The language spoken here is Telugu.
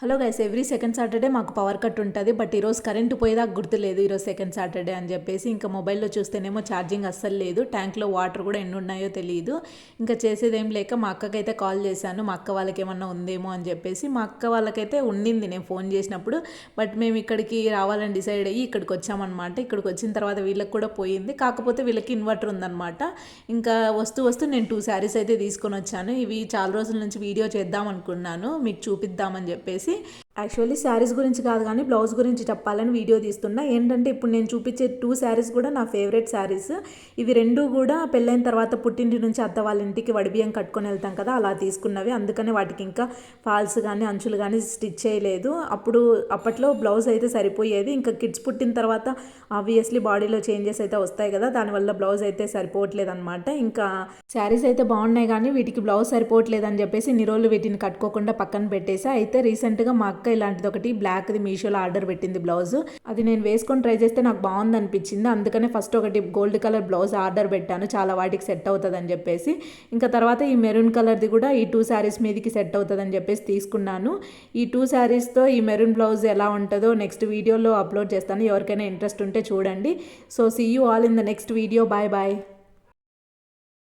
Hello guys, every second Saturday మాకు పవర్ కట్ ఉంటుంది. బట్ ఈరోజు కరెంటు పోయేదాకా గుర్తులేదు ఈరోజు సెకండ్ సాటర్డే అని చెప్పేసి. ఇంకా మొబైల్లో చూస్తేనేమో ఛార్జింగ్ అస్సలు లేదు, ట్యాంక్లో వాటర్ కూడా ఎన్ని ఉన్నాయో తెలియదు. ఇంకా చేసేదేం లేక మా అక్కకైతే కాల్ చేశాను, మా అక్క వాళ్ళకి ఏమన్నా ఉందేమో అని చెప్పేసి. మా అక్క వాళ్ళకైతే ఉండింది నేను ఫోన్ చేసినప్పుడు. బట్ మేము ఇక్కడికి రావాలని డిసైడ్ అయ్యి ఇక్కడికి వచ్చామన్నమాట. ఇక్కడికి వచ్చిన తర్వాత వీళ్ళకి కూడా పోయింది, కాకపోతే వీళ్ళకి ఇన్వర్టర్ ఉందన్నమాట. ఇంకా వస్తూ నేను 2 శారీస్ అయితే తీసుకొని వచ్చాను. ఇవి చాలా రోజుల నుంచి వీడియో చేద్దాం అనుకున్నాను, మీకు చూపిద్దామని చెప్పేసి. యాక్చువల్లీ శారీస్ గురించి కాదు కానీ బ్లౌజ్ గురించి చెప్పాలని వీడియో తీస్తున్నా. ఏంటంటే ఇప్పుడు నేను చూపించే 2 శారీస్ కూడా నా ఫేవరెట్ శారీస్. ఇవి 2 కూడా పెళ్ళైన తర్వాత పుట్టింటి నుంచి అత్త వాళ్ళ ఇంటికి వడిబియ్యం కట్టుకొని వెళ్తాం కదా, అలా తీసుకున్నవి. అందుకనే వాటికి ఇంకా ఫాల్స్ కానీ అంచులు కానీ స్టిచ్ చేయలేదు. అప్పట్లో బ్లౌజ్ అయితే సరిపోయేది. ఇంకా కిడ్స్ పుట్టిన తర్వాత ఆబ్వియస్లీ బాడీలో చేంజెస్ అయితే వస్తాయి కదా, దానివల్ల బ్లౌజ్ అయితే సరిపోవట్లేదు అనమాట. ఇంకా శారీస్ అయితే బాగున్నాయి కానీ వీటికి బ్లౌజ్ సరిపోవట్లేదు అని చెప్పేసి ఇన్ని రోజులు వీటిని కట్టుకోకుండా పక్కన పెట్టేసి, అయితే రీసెంట్గా మా అక్క ఇలాంటిది ఒకటి బ్లాక్ది మీషోలో ఆర్డర్ పెట్టింది బ్లౌజ్. అది నేను వేసుకొని ట్రై చేస్తే నాకు బాగుంది అనిపించింది. అందుకనే ఫస్ట్ ఒకటి గోల్డ్ కలర్ బ్లౌజ్ ఆర్డర్ పెట్టాను, చాలా వాటికి సెట్ అవుతుంది అని చెప్పేసి. ఇంకా తర్వాత ఈ మెరూన్ కలర్ది కూడా ఈ 2 శారీస్ మీదకి సెట్ అవుతుంది అని చెప్పేసి తీసుకున్నాను. ఈ 2 శారీస్తో ఈ మెరూన్ బ్లౌజ్ ఎలా ఉంటుందో నెక్స్ట్ వీడియోలో అప్లోడ్ చేస్తాను, ఎవరికైనా ఇంట్రెస్ట్ ఉంటే చూడండి. So see you all in the next video. Bye bye.